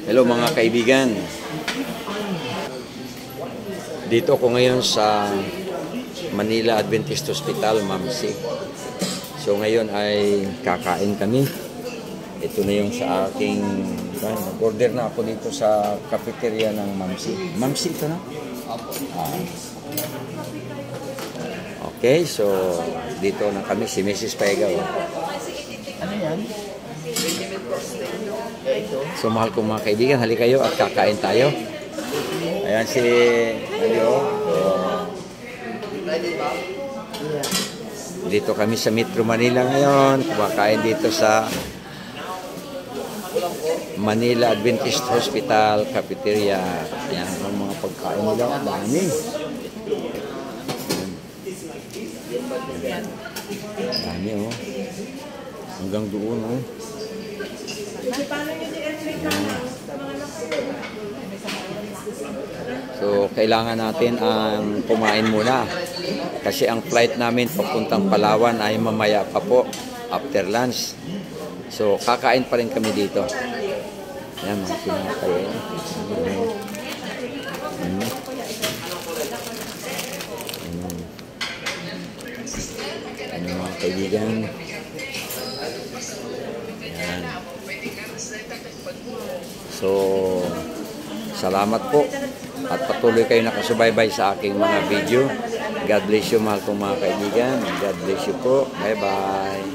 Hello mga kaibigan. Dito ako ngayon sa Manila Adventist Hospital, Mamsi. So ngayon ay kakain kami. Ito na yung sa aking order na ako dito sa cafeteria ng Mamsi. Mamsi ito na? Okay, so dito na kami si Mrs. Paigaw. Ano yan? So mahal kong mga kaibigan, halika kayo at kakain tayo. Ayan si dito kami sa Metro Manila ngayon. Kumakain dito sa Manila Adventist Hospital Cafeteria. Ayan ang mga pagkain nila. Dami. Dami oh. Hanggang doon oh. So, kailangan natin ang kumain muna. Kasi ang flight namin papuntang Palawan ay mamaya pa po, after lunch. So, kakain pa rin kami dito. Yan, mga kinakain. Ano mga kaibigan? Yan. So, salamat po at patuloy kayo nakasubaybay sa aking mga video. God bless you, mahal kong mga kaibigan. God bless you po. Bye-bye.